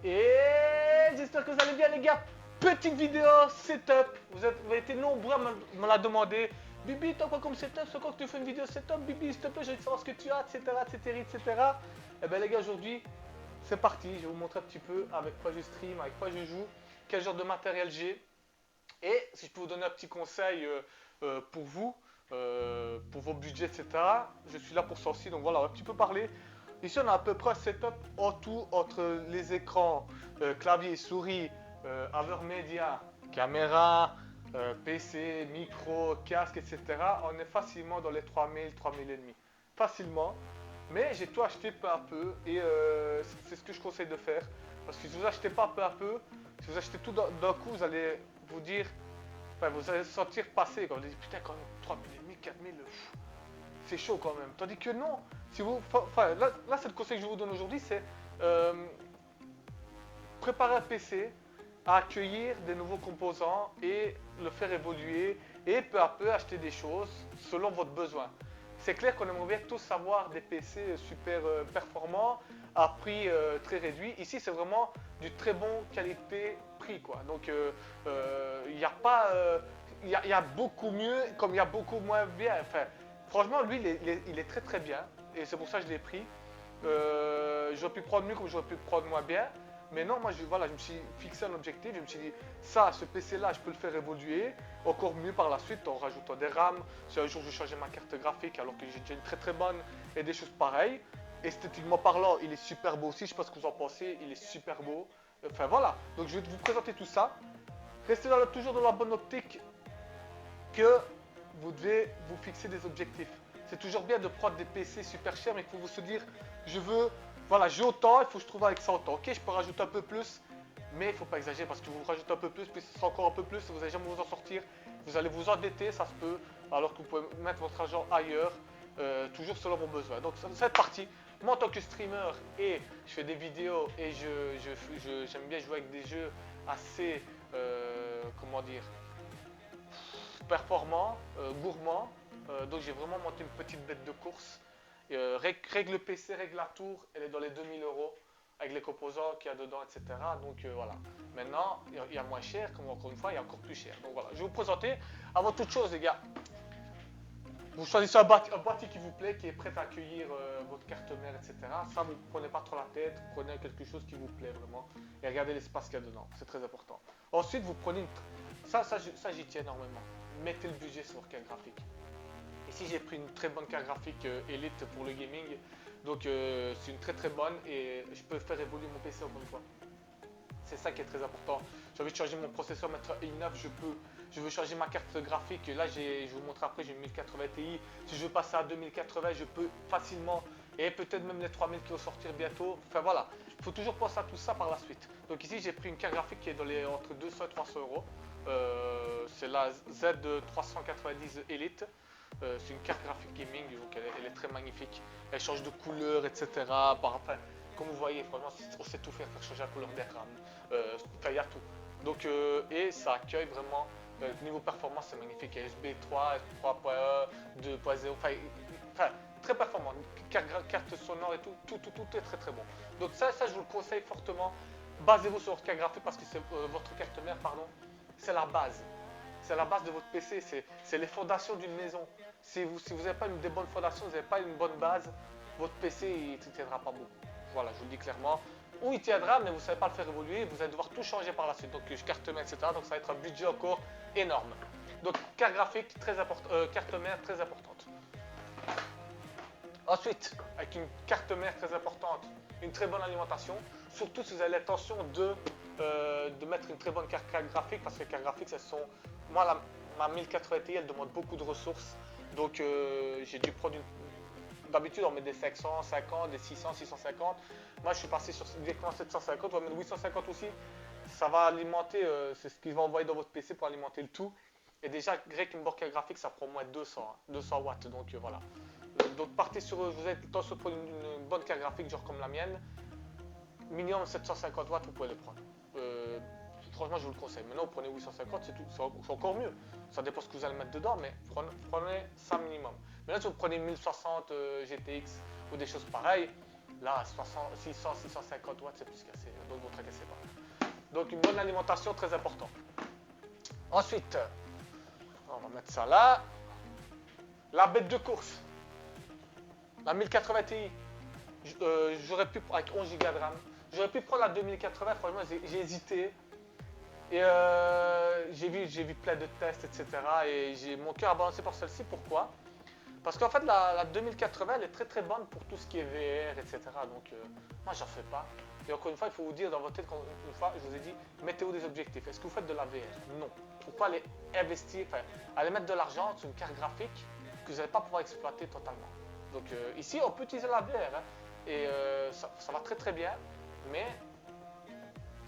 Et j'espère que vous allez bien les gars. Petite vidéo setup. Vous avez été nombreux à me la demander. Bibi, t'as quoi comme setup? C'est quand que tu fais une vidéo setup? Bibi, s'il te plaît, je veux savoir ce que tu as, etc. etc. etc. Et ben les gars, aujourd'hui, c'est parti. Je vais vous montrer un petit peu avec quoi je stream, avec quoi je joue, quel genre de matériel j'ai. Et si je peux vous donner un petit conseil pour vous, pour vos budgets, etc., je suis là pour ça aussi. Donc voilà, on va un petit peu parler. Ici, on a à peu près un setup en tout entre les écrans, clavier, souris, Avermedia, caméra, PC, micro, casque, etc. On est facilement dans les 3000, 3000 et demi. Facilement. Mais j'ai tout acheté peu à peu et c'est ce que je conseille de faire. Parce que si vous achetez pas peu à peu, si vous achetez tout d'un coup, vous allez vous dire, enfin, vous allez sentir passer. Quand vous dites, putain, quand même, 3000 et 4000, c'est chaud quand même. Tandis que non, si vous, enfin, là c'est le conseil que je vous donne aujourd'hui, c'est euh, préparer un PC à accueillir des nouveaux composants et le faire évoluer et peu à peu acheter des choses selon votre besoin. C'est clair qu'on aimerait bien tous avoir des PC super performants à prix très réduit. Ici, c'est vraiment du très bon qualité-prix, quoi. Donc, il n'y a pas, il y a beaucoup mieux comme il y a beaucoup moins bien. Enfin, franchement, lui, il est très très bien et c'est pour ça que je l'ai pris. J'aurais pu prendre mieux comme j'aurais pu prendre moins bien. Mais non, moi, voilà, je me suis fixé un objectif. Je me suis dit, ça, ce PC-là, je peux le faire évoluer encore mieux par la suite en rajoutant des RAM. Si un jour je changeais ma carte graphique alors que j'ai déjà une très très bonne et des choses pareilles. Esthétiquement parlant, il est super beau aussi. Je sais pas ce que vous en pensez. Il est super beau. Enfin voilà. Donc je vais vous présenter tout ça. Restez toujours dans la bonne optique que vous devez vous fixer des objectifs. C'est toujours bien de prendre des PC super chers, mais il faut vous se dire, je veux, voilà, j'ai autant, il faut que je trouve avec ça autant. Ok, je peux rajouter un peu plus, mais il ne faut pas exagérer parce que vous rajoutez un peu plus, puis ce sera encore un peu plus, vous n'allez jamais vous en sortir. Vous allez vous endetter, ça se peut, alors que vous pouvez mettre votre argent ailleurs, toujours selon vos besoins. Donc cette partie, moi en tant que streamer, et je fais des vidéos, et j'aime bien jouer avec des jeux assez, comment dire, performant, gourmand. Donc j'ai vraiment monté une petite bête de course. Règle PC, règle la tour, elle est dans les 2000 € avec les composants qu'il y a dedans, etc. Donc voilà. Maintenant, il y a moins cher, comme encore une fois, il y a encore plus cher. Donc voilà, je vais vous présenter. Avant toute chose, les gars, vous choisissez un boîtier qui vous plaît, qui est prêt à accueillir votre carte mère, etc. Ça, vous ne prenez pas trop la tête, vous prenez quelque chose qui vous plaît vraiment et regardez l'espace qu'il y a dedans. C'est très important. Ensuite, vous prenez ça j'y tiens énormément. Mettez le budget sur votre carte graphique. Ici, j'ai pris une très bonne carte graphique Elite pour le gaming. Donc, c'est une très très bonne et je peux faire évoluer mon PC encore une fois. C'est ça qui est très important. J'ai envie de changer mon processeur, mettre un i9, je peux. Je veux changer ma carte graphique. Là, je vous montre après, j'ai une 1080 Ti. Si je veux passer à 2080, je peux facilement. Et peut-être même les 3000 qui vont sortir bientôt. Enfin voilà, il faut toujours penser à tout ça par la suite. Donc ici, j'ai pris une carte graphique qui est dans les, entre 200 et 300 €. C'est la Z390 Elite. C'est une carte graphique gaming, donc elle est très magnifique. Elle change de couleur, etc. Enfin, comme vous voyez, franchement, on sait tout faire, changer la couleur des RAM. Enfin, il y a tout. Donc, et ça accueille vraiment, niveau performance, c'est magnifique. USB 3, 3.1, 2.0, enfin, très performant. Carte sonore et tout est très très bon. Donc ça, je vous le conseille fortement. Basez-vous sur votre carte graphique parce que c'est votre carte mère, pardon, c'est la base. C'est la base de votre PC, c'est les fondations d'une maison. Si vous n'avez pas des bonnes fondations, vous n'avez pas une bonne base, votre PC il ne tiendra pas beaucoup. Voilà, je vous le dis clairement. Ou il tiendra, mais vous ne savez pas le faire évoluer, vous allez devoir tout changer par la suite. Donc carte mère, etc. Donc ça va être un budget encore énorme. Donc carte graphique, carte mère très importante. Ensuite, avec une carte mère très importante, une très bonne alimentation, surtout si vous avez l'intention de mettre une très bonne carte graphique, parce que les cartes graphiques, elles sont... Moi, ma 1080 Ti, elle demande beaucoup de ressources, donc j'ai dû prendre une... D'habitude, on met des 550, des 600, 650. Moi, je suis passé sur directement 750, on va mettre 850 aussi. Ça va alimenter, c'est ce qu'il va envoyer dans votre PC pour alimenter le tout. Et déjà, rien qu'une borne graphique, ça prend au moins 200 watts, donc voilà. Donc partez sur, vous êtes intention de prendre une bonne carte graphique, genre comme la mienne, minimum 750 watts, vous pouvez les prendre. Franchement, je vous le conseille. Maintenant, vous prenez 850, c'est encore mieux. Ça dépend ce que vous allez mettre dedans, mais prenez ça minimum. Maintenant, si vous prenez 1060 GTX ou des choses pareilles, Là, à 600, 650 watts, c'est plus cassé. Donc, vous ne tracassez pas. Donc, une bonne alimentation, très important. Ensuite, on va mettre ça là. La bête de course. La 1080 Ti. J'aurais pu, avec 11 Go de RAM, j'aurais pu prendre la 2080. Franchement, j'ai hésité. Et j'ai vu plein de tests, etc. Et mon cœur a balancé pour celle-ci. Pourquoi? Parce qu'en fait, la 2080, elle est très très bonne pour tout ce qui est VR, etc. Donc, moi, j'en fais pas. Et encore une fois, il faut vous dire dans votre tête, une fois, je vous ai dit, mettez-vous des objectifs. Est-ce que vous faites de la VR? Non. Pourquoi aller investir, enfin, aller mettre de l'argent sur une carte graphique que vous n'allez pas pouvoir exploiter totalement? Donc, ici, on peut utiliser la VR. Hein, et ça va très très bien. Mais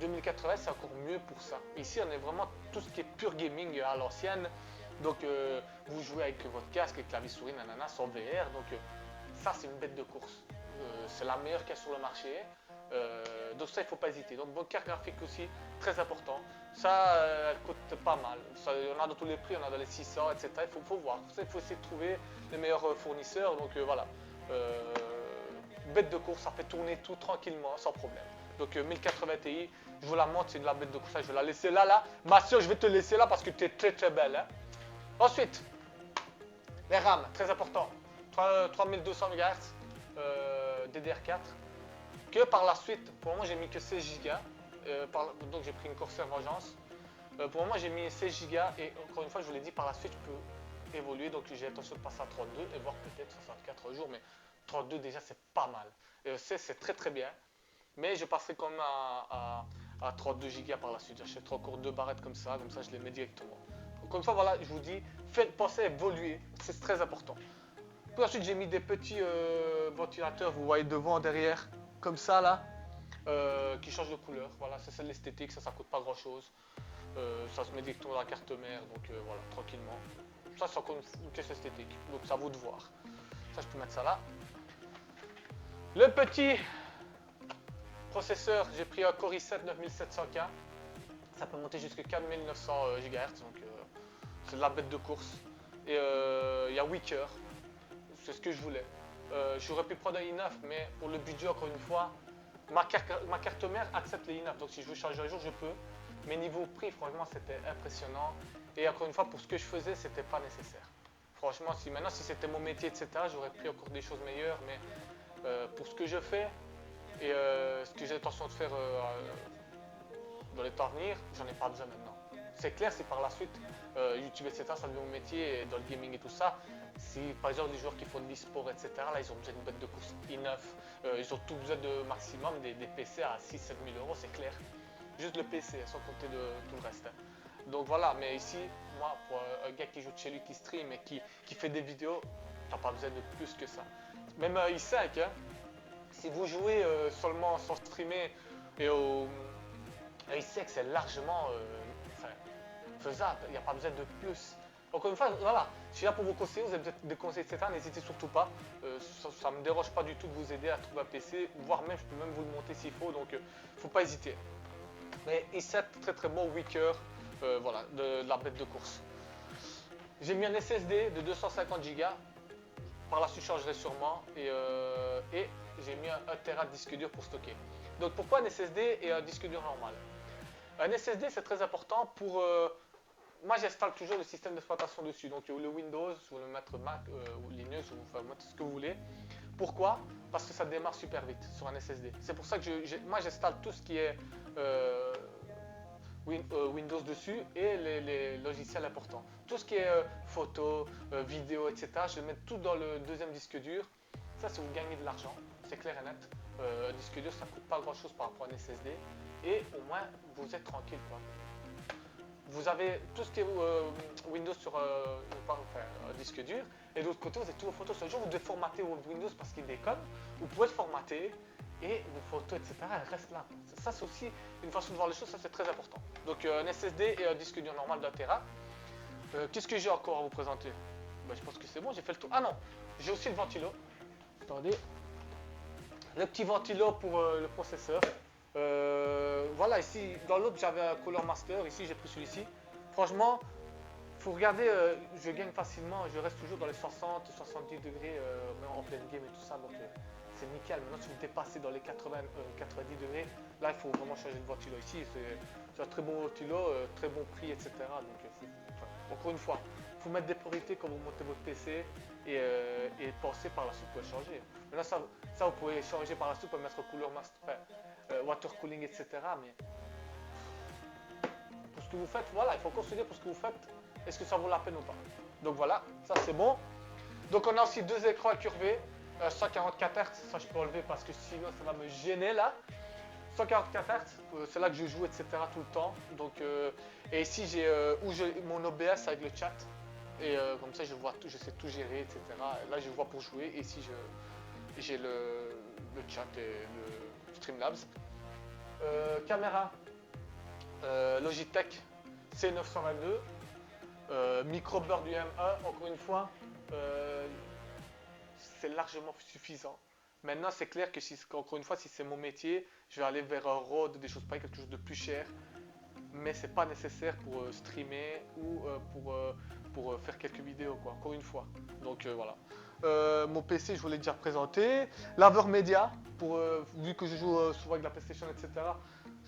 2080, c'est encore mieux pour ça. Ici, on est vraiment tout ce qui est pur gaming à l'ancienne. Donc, vous jouez avec votre casque, avec clavier souris, nanana, sans VR. Donc, ça, c'est une bête de course. C'est la meilleure qu'il y a sur le marché. Donc, ça, il ne faut pas hésiter. Donc, bonne carte graphique aussi, très important. Ça, elle coûte pas mal. Ça, on a dans tous les prix, on a dans les 600, etc. Il faut voir. Il faut essayer de trouver les meilleurs fournisseurs. Donc, voilà. Bête de course, ça fait tourner tout tranquillement, sans problème. Donc 1080 Ti, je vous la montre, c'est de la bête de course. Je vais la laisser là. Ma soeur, je vais te laisser là parce que tu es très très belle. Hein. Ensuite, les RAM, très important. 3200 MHz, DDR4. Que par la suite, pour le moment, j'ai mis que 16 Go. Donc j'ai pris une Corsair Vengeance. Pour le moment, j'ai mis 16 Go. Et encore une fois, je vous l'ai dit, par la suite, je peux évoluer. Donc j'ai l'intention de passer à 32 et voir peut-être 64 jours. Mais 32 déjà, c'est pas mal. Et 16, c'est très très bien. Mais je passerai quand même à 32 Go par la suite. J'achèterai encore 2 barrettes comme ça je les mets directement. Encore une fois, voilà, je vous dis, pensez à évoluer, c'est très important. Puis ensuite, j'ai mis des petits ventilateurs, vous voyez devant, derrière, comme ça là, qui changent de couleur. Voilà, c'est l'esthétique, ça coûte pas grand chose. Ça se met directement dans la carte mère, donc voilà, tranquillement. Ça, c'est encore une question esthétique, donc c'est à vous de voir. Ça, je peux mettre ça là. Le petit processeur, j'ai pris un Core i7 9700K. Ça peut monter jusqu'à 4900 GHz, donc c'est de la bête de course. Et il y a 8 cœurs, c'est ce que je voulais. J'aurais pu prendre un i9, mais pour le budget, encore une fois, ma carte mère accepte les i9, donc si je veux changer un jour, je peux. Mais niveau prix, franchement, c'était impressionnant. Et encore une fois, pour ce que je faisais, c'était pas nécessaire. Franchement, si c'était mon métier, etc., j'aurais pris encore des choses meilleures, mais pour ce que je fais, et ce que j'ai l'intention de faire dans les temps à venir, j'en ai pas besoin maintenant. C'est clair, si par la suite YouTube, etc., ça devient mon métier, et dans le gaming et tout ça, si par exemple les joueurs qui font de l'e-sport, etc., là ils ont besoin d'une bête de course i9, ils ont tout besoin de maximum des PC à 6-7 000 euros, c'est clair. Juste le PC, sans compter de tout le reste. Hein. Donc voilà, mais ici, moi, pour un gars qui joue de chez lui, qui stream et qui fait des vidéos, t'as pas besoin de plus que ça. Même i5, hein, si vous jouez seulement sans streamer et au i5, c'est largement faisable, il n'y a pas besoin de plus. Encore une fois, voilà, je suis là pour vous conseiller, vous avez peut-être des conseils, etc. N'hésitez surtout pas. Ça ne me dérange pas du tout de vous aider à trouver un PC, voire même, je peux même vous le monter s'il faut, donc il ne faut pas hésiter. Mais i7, très très bon, 8 cœurs, voilà, de la bête de course. J'ai mis un SSD de 250 Go. Par la suite, je changerai sûrement. Et j'ai mis un Tera de disque dur pour stocker. Donc pourquoi un SSD et un disque dur normal? Un SSD, c'est très important pour... moi, j'installe toujours le système d'exploitation dessus. Donc le Windows, vous le mettre Mac ou Linux, ou vous mettre ce que vous voulez. Pourquoi? Parce que ça démarre super vite sur un SSD. C'est pour ça que moi, j'installe tout ce qui est Windows dessus et les logiciels importants. Tout ce qui est photo, vidéo, etc. Je vais mettre tout dans le deuxième disque dur. Ça, c'est vous gagnez de l'argent, c'est clair et net. Un disque dur, ça ne coûte pas grand chose par rapport à un SSD. Et au moins, vous êtes tranquille, quoi. Vous avez tout ce qui est Windows sur un disque dur, et de l'autre côté, vous avez tous vos photos. Ce jour, vous devez formater votre Windows parce qu'il déconne. Vous pouvez le formater et vos photos, etc., elles restent là. Ça, c'est aussi une façon de voir les choses, ça c'est très important. Donc, un SSD et un disque dur normal d'un Tera. Qu'est-ce que j'ai encore à vous présenter? Je pense que c'est bon, j'ai fait le tour. Ah non, j'ai aussi le ventilo. Attendez. Le petit ventilo pour le processeur. Voilà, ici, dans l'autre, j'avais un Color Master. Ici, j'ai pris celui-ci. Franchement, il faut regarder, je gagne facilement. Je reste toujours dans les 60-70 degrés en pleine game et tout ça. Donc, c'est nickel. Maintenant, si vous dépassez dans les 90 degrés, là, il faut vraiment changer de ventilo. Ici, c'est un très bon ventilo, très bon prix, etc. Donc, encore une fois, il faut mettre des priorités quand vous montez votre PC et penser par la suite pour le changer. Maintenant, ça, vous pouvez changer par la suite pour mettre couleur master, water cooling, etc. Mais pour ce que vous faites, voilà, il faut considérer pour ce que vous faites, est-ce que ça vaut la peine ou pas. Donc voilà, ça c'est bon. Donc on a aussi deux écrans incurvés, 144 Hz, ça je peux enlever parce que sinon ça va me gêner là. 144 Hz, c'est là que je joue, etc. tout le temps. Donc, et ici j'ai mon OBS avec le chat. Et comme ça je vois tout, je sais tout gérer, etc. Et là je vois pour jouer. Et ici j'ai le chat et le Streamlabs. Caméra Logitech C922. Micro Bird du M1, encore une fois, c'est largement suffisant. Maintenant, c'est clair que encore une fois, si c'est mon métier, je vais aller vers un Rode, des choses pareilles, quelque chose de plus cher. Mais c'est pas nécessaire pour streamer ou pour faire quelques vidéos, quoi. Encore une fois. Donc voilà. Mon PC, je vous l'ai déjà présenté. Laveur média, vu que je joue souvent avec la PlayStation, etc.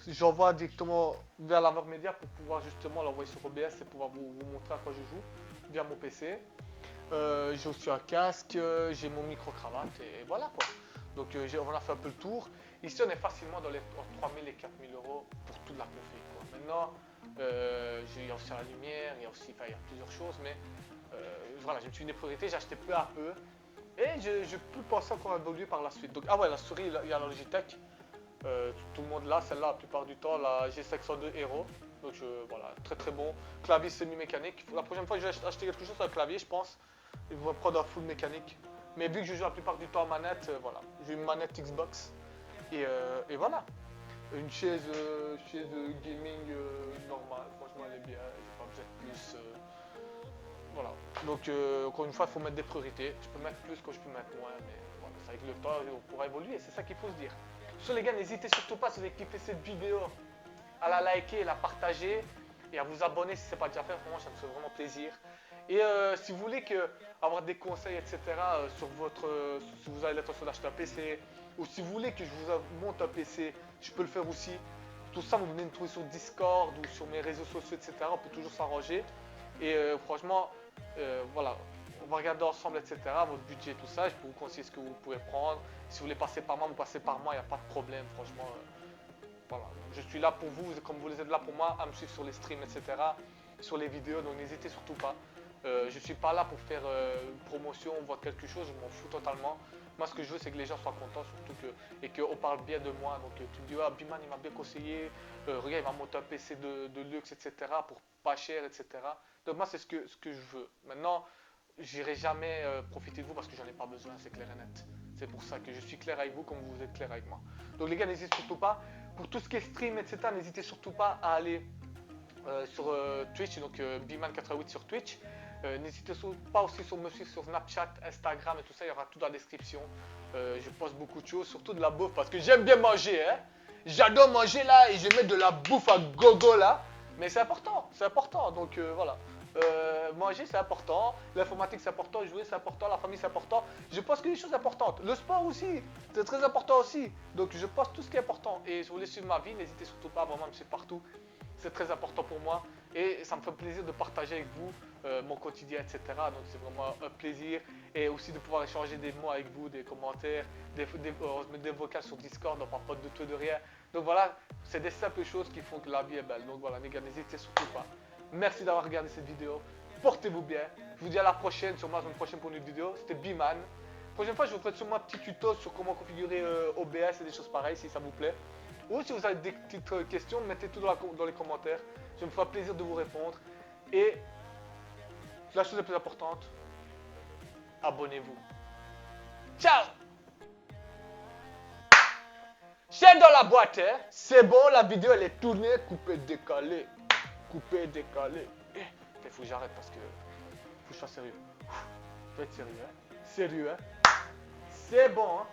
J'envoie directement vers Laveur média pour pouvoir justement l'envoyer sur OBS et pouvoir vous montrer à quoi je joue via mon PC. J'ai aussi un casque, j'ai mon micro-cravate et voilà quoi. Donc on a fait un peu le tour. Ici on est facilement dans les 3000 et 4000 euros pour toute la config quoi. Maintenant, il y a aussi la lumière, il y a plusieurs choses, mais voilà, j'ai une priorité, j'ai acheté peu à peu. Et je peux penser encore à évoluer par la suite. Donc, ah ouais, la souris, il y a la Logitech. Tout le monde l'a, celle-là, la plupart du temps, la G502 Hero. Donc voilà, très très bon. Clavier semi-mécanique. La prochaine fois que je vais acheter quelque chose, un clavier, je pense. Il va prendre un full mécanique. Mais vu que je joue la plupart du temps en manette, voilà. J'ai une manette Xbox. Et voilà. Une chaise gaming normale. Franchement, elle est bien. J'ai pas besoin de plus. Voilà. Donc, encore une fois, il faut mettre des priorités. Je peux mettre plus que je peux mettre moins. Mais voilà, avec le temps, on pourra évoluer. C'est ça qu'il faut se dire. Sur les gars, n'hésitez surtout pas si vous avez kiffé cette vidéo à la liker, la partager et à vous abonner si ce n'est pas déjà fait. Vraiment, ça me fait vraiment plaisir. Et si vous voulez avoir des conseils, etc. Sur si vous avez l'intention d'acheter un PC ou si vous voulez que je vous monte un PC, je peux le faire aussi. Tout ça, vous venez me trouver sur Discord ou sur mes réseaux sociaux, etc. On peut toujours s'arranger. Et franchement, voilà, on va regarder ensemble, etc. Votre budget, tout ça. Je peux vous conseiller ce que vous pouvez prendre. Si vous voulez passer par moi, vous passez par moi, il n'y a pas de problème, franchement. Voilà. Je suis là pour vous, comme vous êtes là pour moi, à me suivre sur les streams, etc. Sur les vidéos, donc n'hésitez surtout pas. Je ne suis pas là pour faire une promotion, voir quelque chose, je m'en fous totalement. Moi, ce que je veux, c'est que les gens soient contents, surtout et qu'on parle bien de moi. Donc, tu me dis, ah, Biman, il m'a bien conseillé, regarde, il m'a monté un PC de luxe, etc., pour pas cher, etc. Donc, moi, c'est ce que je veux. Maintenant, j'irai jamais profiter de vous parce que j'en ai pas besoin, c'est clair et net. C'est pour ça que je suis clair avec vous comme vous êtes clair avec moi. Donc, les gars, n'hésitez surtout pas. Pour tout ce qui est stream, etc., n'hésitez surtout pas à aller sur Twitch, donc Biman88 sur Twitch. N'hésitez pas aussi à me suivre sur Snapchat, Instagram et tout ça, il y aura tout dans la description. Je poste beaucoup de choses, surtout de la bouffe parce que j'aime bien manger. Hein. J'adore manger là et je mets de la bouffe à gogo là. Mais c'est important, donc voilà. Manger c'est important, l'informatique c'est important, jouer c'est important, la famille c'est important. Je poste que des choses importantes. Le sport aussi, c'est très important aussi. Donc je poste tout ce qui est important. Et si vous voulez suivre ma vie, n'hésitez surtout pas à vraiment me suivre partout. C'est très important pour moi et ça me fait plaisir de partager avec vous mon quotidien, etc. Donc c'est vraiment un plaisir et aussi de pouvoir échanger des mots avec vous, des commentaires, on se met des vocales sur Discord, on parle pas de tout et de rien. Donc voilà, c'est des simples choses qui font que la vie est belle. Donc voilà les gars, n'hésitez surtout pas. Merci d'avoir regardé cette vidéo, portez-vous bien. Je vous dis à la prochaine, sûrement la semaine prochaine pour une autre vidéo. C'était Biman. Prochaine fois, je vous ferai sûrement un petit tuto sur comment configurer OBS et des choses pareilles si ça vous plaît. Ou si vous avez des petites questions, mettez tout dans les commentaires. Je me ferai plaisir de vous répondre. Et la chose la plus importante, abonnez-vous. Ciao! C'est dans la boîte, hein? C'est bon, la vidéo elle est tournée, coupée, décalée. Coupée, décalée. Il faut que j'arrête parce que faut que je sois sérieux. Faut être sérieux, hein? Sérieux, hein? C'est bon, hein?